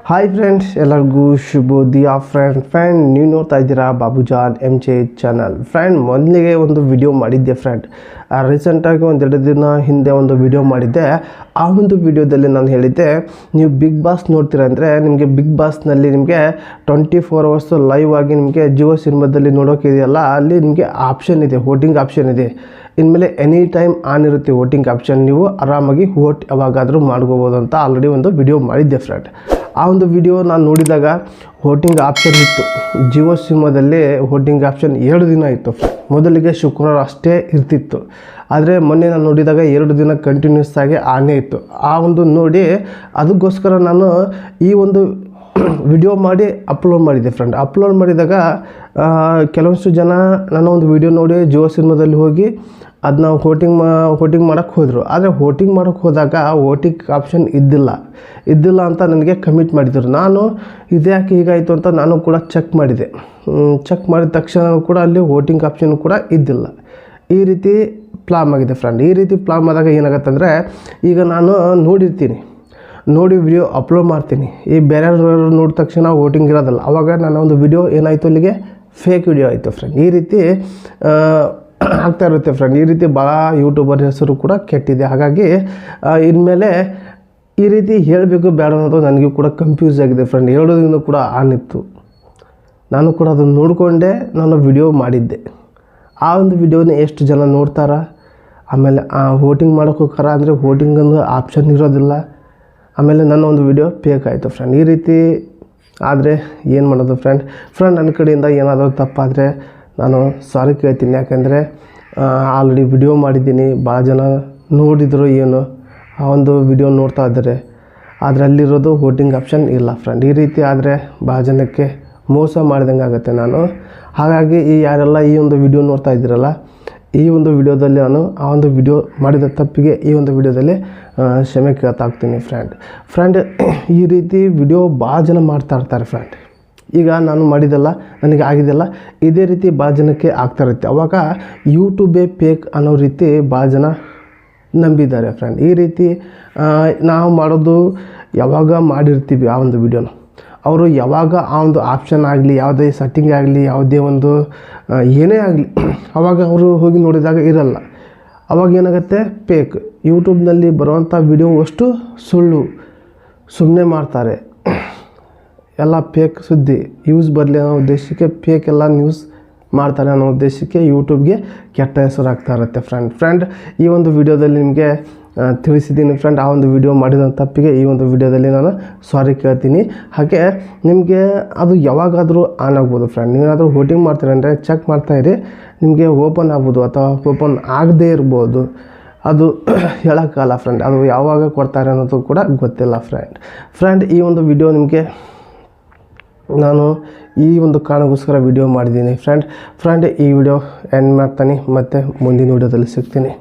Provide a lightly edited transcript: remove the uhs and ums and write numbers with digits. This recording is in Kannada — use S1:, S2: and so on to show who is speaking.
S1: ಹಾಯ್ ಫ್ರೆಂಡ್ಸ್, ಎಲ್ಲರಿಗೂ ಶುಭೋದಯ ಫ್ರೆಂಡ್ ನೀವು ನೋಡ್ತಾ ಇದ್ದೀರಾ ಬಾಬುಜಾನ್ MJ ಚಾನಲ್. ಫ್ರೆಂಡ್, ಮೊದಲಿಗೆ ಒಂದು ವಿಡಿಯೋ ಮಾಡಿದ್ದೆ ಫ್ರೆಂಡ್. ರೀಸೆಂಟಾಗಿ ಒಂದೆರಡು ದಿನ ಹಿಂದೆ ಒಂದು ವಿಡಿಯೋ ಮಾಡಿದ್ದೆ. ಆ ಒಂದು ವಿಡಿಯೋದಲ್ಲಿ ನಾನು ಹೇಳಿದ್ದೆ, ನೀವು ಬಿಗ್ ಬಾಸ್ ನೋಡ್ತೀರಾ ಅಂದರೆ ನಿಮಗೆ ಬಿಗ್ ಬಾಸ್ನಲ್ಲಿ ನಿಮಗೆ 24 hours ಲೈವ್ ಆಗಿ ನಿಮಗೆ ಜಿಯೋ ಸಿನಿಮಾದಲ್ಲಿ ನೋಡೋಕೆ ಇದೆಯಲ್ಲ, ಅಲ್ಲಿ ನಿಮಗೆ ಆಪ್ಷನ್ ಇದೆ, ವೋಟಿಂಗ್ ಆಪ್ಷನ್ ಇದೆ. ಇನ್ಮೇಲೆ ಎನಿ ಟೈಮ್ ಆನ್ ಇರುತ್ತೆ ವೋಟಿಂಗ್ ಆಪ್ಷನ್. ನೀವು ಆರಾಮಾಗಿ ವೋಟ್ ಯಾವಾಗಾದರೂ ಮಾಡ್ಕೋಬೋದು ಅಂತ ಆಲ್ರೆಡಿ ಒಂದು ವಿಡಿಯೋ ಮಾಡಿದ್ದೆ ಫ್ರೆಂಡ್. ಆ ಒಂದು ವಿಡಿಯೋ ನಾನು ನೋಡಿದಾಗ ವೋಟಿಂಗ್ ಆಪ್ಷನ್ ಇತ್ತು ಜಿಯೋ ಸಿನಿಮಾದಲ್ಲಿ. ವೋಟಿಂಗ್ ಆಪ್ಷನ್ 2 ದಿನ ಇತ್ತು. ಮೊದಲಿಗೆ ಶುಕ್ರವಾರ ಅಷ್ಟೇ ಇರ್ತಿತ್ತು, ಆದರೆ ಮೊನ್ನೆ ನಾನು ನೋಡಿದಾಗ 2 ದಿನ ಕಂಟಿನ್ಯೂಸ್ ಆಗಿ ಆನೇ ಇತ್ತು. ಆ ಒಂದು ನೋಡಿ ಅದಕ್ಕೋಸ್ಕರ ನಾನು ಈ ಒಂದು ವಿಡಿಯೋ ಮಾಡಿ ಅಪ್ಲೋಡ್ ಮಾಡಿದ್ದೆ ಫ್ರೆಂಡ್. ಅಪ್ಲೋಡ್ ಮಾಡಿದಾಗ ಕೆಲವಷ್ಟು ಜನ ನನ್ನ ಒಂದು ವಿಡಿಯೋ ನೋಡಿ ಜಿಯೋ ಸಿನಿಮಾದಲ್ಲಿ ಹೋಗಿ ಅದನ್ನ ವೋಟಿಂಗ್ ಮಾಡೋಕ್ಕೆ ಹೋದರು. ಆದರೆ ವೋಟಿಂಗ್ ಮಾಡೋಕ್ಕೆ ಹೋದಾಗ ವೋಟಿಂಗ್ ಆಪ್ಷನ್ ಇದ್ದಿಲ್ಲ ಅಂತ ನನಗೆ ಕಮಿಟ್ ಮಾಡಿದರು. ನಾನು ಇದ್ಯಾಕೆ ಹೀಗಾಯಿತು ಅಂತ ನಾನು ಕೂಡ ಚೆಕ್ ಮಾಡಿದೆ. ಚೆಕ್ ಮಾಡಿದ ತಕ್ಷಣ ಕೂಡ ಅಲ್ಲಿ ವೋಟಿಂಗ್ ಆಪ್ಷನ್ ಕೂಡ ಇದ್ದಿಲ್ಲ. ಈ ರೀತಿ ಪ್ಲಾಮ್ ಆಗಿದೆ ಫ್ರೆಂಡ್. ಈ ರೀತಿ ಪ್ಲಾಮ್ ಆದಾಗ ಏನಾಗುತ್ತಂದರೆ, ಈಗ ನಾನು ನೋಡಿ ವಿಡಿಯೋ ಅಪ್ಲೋಡ್ ಮಾಡ್ತೀನಿ, ಈ ಬೇರೆಯವ್ರು ನೋಡಿದ ತಕ್ಷಣ ವೋಟಿಂಗ್ ಇರೋದಲ್ಲ. ಆವಾಗ ನನ್ನ ಒಂದು ವಿಡಿಯೋ ಏನಾಯಿತು, ಅಲ್ಲಿಗೆ ಫೇಕ್ ವಿಡಿಯೋ ಆಯಿತು ಫ್ರೆಂಡ್. ಈ ರೀತಿ ಆಗ್ತಾ ಇರುತ್ತೆ ಫ್ರೆಂಡ್. ಈ ರೀತಿ ಭಾಳ ಯೂಟ್ಯೂಬರ್ ಹೆಸರು ಕೂಡ ಕೆಟ್ಟಿದೆ. ಹಾಗಾಗಿ ಇನ್ಮೇಲೆ ಈ ರೀತಿ ಹೇಳಬೇಕು ಬೇಡ ಅನ್ನೋದು ನನಗೂ ಕೂಡ ಕನ್ಫ್ಯೂಸ್ ಆಗಿದೆ ಫ್ರೆಂಡ್. 2 ದಿನ ಕೂಡ ಆನ್ ಇತ್ತು. ನಾನು ಕೂಡ ಅದನ್ನು ನೋಡಿಕೊಂಡೆ ನಾನು ವಿಡಿಯೋ ಮಾಡಿದ್ದೆ. ಆ ಒಂದು ವಿಡಿಯೋನ ಎಷ್ಟು ಜನ ನೋಡ್ತಾರ, ಆಮೇಲೆ ವೋಟಿಂಗ್ ಮಾಡೋಕೆ ಹೋಗ್ತಾರ ಅಂದರೆ ವೋಟಿಂಗ್ ಒಂದು ಆಪ್ಷನ್ ಇರೋದಿಲ್ಲ. ಆಮೇಲೆ ನನ್ನ ಒಂದು ವಿಡಿಯೋ ಫೇಕ್ ಆಯಿತು ಫ್ರೆಂಡ್. ಈ ರೀತಿ ಆದರೆ ಏನು ಮಾಡೋದು ಫ್ರೆಂಡ್. ನನ್ನ ಕಡೆಯಿಂದ ಏನಾದರೂ ತಪ್ಪಾದರೆ ನಾನು ಸಾರಿ ಕೇಳ್ತೀನಿ. ಯಾಕೆಂದರೆ ಆಲ್ರೆಡಿ ವಿಡಿಯೋ ಮಾಡಿದ್ದೀನಿ, ಭಾಳ ಜನ ನೋಡಿದರು, ಏನು ಆ ಒಂದು ವಿಡಿಯೋ ನೋಡ್ತಾ ಇದ್ದಾರೆ, ಆದರೆ ಅಲ್ಲಿರೋದು ವೋಟಿಂಗ್ ಆಪ್ಷನ್ ಇಲ್ಲ ಫ್ರೆಂಡ್. ಈ ರೀತಿ ಆದರೆ ಭಾಳ ಜನಕ್ಕೆ ಮೋಸ ಮಾಡಿದಂಗೆ ಆಗುತ್ತೆ ನಾನು. ಹಾಗಾಗಿ ಯಾರೆಲ್ಲ ಈ ಒಂದು ವಿಡಿಯೋ ನೋಡ್ತಾ ಇದ್ದೀರಲ್ಲ, ಈ ಒಂದು ವಿಡಿಯೋದಲ್ಲಿ ನಾನು ಆ ಒಂದು ವಿಡಿಯೋ ಮಾಡಿದ ತಪ್ಪಿಗೆ ಈ ಒಂದು ವಿಡಿಯೋದಲ್ಲಿ ಕ್ಷಮೆ ಕೇಳ್ತಾ ಇರ್ತೀನಿ ಫ್ರೆಂಡ್. ಈ ರೀತಿ ವಿಡಿಯೋ ಭಾಳ ಜನ ಮಾಡ್ತಾ ಇರ್ತಾರೆ ಫ್ರೆಂಡ್. ಈಗ ನಾನು ಮಾಡಿದ್ದೆಲ್ಲ ನನಗೆ ಆಗಿದೆಲ್ಲ ಇದೇ ರೀತಿ ಭಾಳ ಜನಕ್ಕೆ ಆಗ್ತಾ ಇರುತ್ತೆ. ಅವಾಗ ಯೂಟ್ಯೂಬೇ ಫೇಕ್ ಅನ್ನೋ ರೀತಿ ಭಾಳ ಜನ ನಂಬಿದ್ದಾರೆ ಫ್ರೆಂಡ್. ಈ ರೀತಿ ನಾವು ಮಾಡೋದು ಯಾವಾಗ ಮಾಡಿರ್ತೀವಿ ಆ ಒಂದು ವಿಡಿಯೋನ, ಅವರು ಯಾವಾಗ ಆ ಒಂದು ಆಪ್ಷನ್ ಆಗಲಿ, ಯಾವುದೇ ಸೆಟ್ಟಿಂಗ್ ಆಗಲಿ, ಯಾವುದೇ ಒಂದು ಏನೇ ಆಗಲಿ, ಆವಾಗ ಅವರು ಹೋಗಿ ನೋಡಿದಾಗ ಇರಲ್ಲ. ಅವಾಗ ಏನಾಗುತ್ತೆ, ಫೇಕ್. ಯೂಟ್ಯೂಬ್ನಲ್ಲಿ ಬರುವಂಥ ವಿಡಿಯೋ ಅಷ್ಟು ಸುಮ್ಮನೆ ಮಾಡ್ತಾರೆ. ಎಲ್ಲ ಫೇಕ್ ಸುದ್ದಿ ಯೂಸ್ ಬರಲಿ ಅನ್ನೋ ಉದ್ದೇಶಕ್ಕೆ ಫೇಕ್ ಎಲ್ಲ ನ್ಯೂಸ್ ಮಾಡ್ತಾರೆ ಅನ್ನೋ ಉದ್ದೇಶಕ್ಕೆ ಯೂಟ್ಯೂಬ್ಗೆ ಕೆಟ್ಟ ಹೆಸರು ಆಗ್ತಾ ಇರುತ್ತೆ ಫ್ರೆಂಡ್. ಈ ಒಂದು ವಿಡಿಯೋದಲ್ಲಿ ನಿಮಗೆ ತಿಳಿಸಿದ್ದೀನಿ ಫ್ರೆಂಡ್. ಆ ಒಂದು ವಿಡಿಯೋ ಮಾಡಿದ ತಪ್ಪಿಗೆ ಈ ಒಂದು ವಿಡಿಯೋದಲ್ಲಿ ನಾನು ಸಾರಿ ಕೇಳ್ತೀನಿ. ಹಾಗೆ ನಿಮಗೆ ಅದು ಯಾವಾಗಾದರೂ ಆನ್ ಆಗ್ಬೋದು ಫ್ರೆಂಡ್. ನೀವೇನಾದರೂ ವೋಟಿಂಗ್ ಮಾಡ್ತೀರ ಅಂದರೆ ಚೆಕ್ ಮಾಡ್ತಾಯಿರಿ, ನಿಮಗೆ ಓಪನ್ ಆಗ್ಬೋದು ಅಥವಾ ಓಪನ್ ಆಗದೇ ಇರ್ಬೋದು. ಅದು ಹೇಳೋಕ್ಕಲ್ಲ ಫ್ರೆಂಡ್. ಅದು ಯಾವಾಗ ಕೊಡ್ತಾರೆ ಅನ್ನೋದು ಕೂಡ ಗೊತ್ತಿಲ್ಲ ಫ್ರೆಂಡ್. ಈ ಒಂದು ವಿಡಿಯೋ ನಿಮಗೆ ನಾನು ಈ ಒಂದು ಕಾರಣಕ್ಕೋಸ್ಕರ ವಿಡಿಯೋ ಮಾಡಿದ್ದೀನಿ ಫ್ರೆಂಡ್. ಈ ವಿಡಿಯೋ ಎಂಡ್ ಮಾಡ್ತಾನೆ, ಮತ್ತು ಮುಂದಿನ ವಿಡಿಯೋದಲ್ಲಿ ಸಿಗ್ತೀನಿ.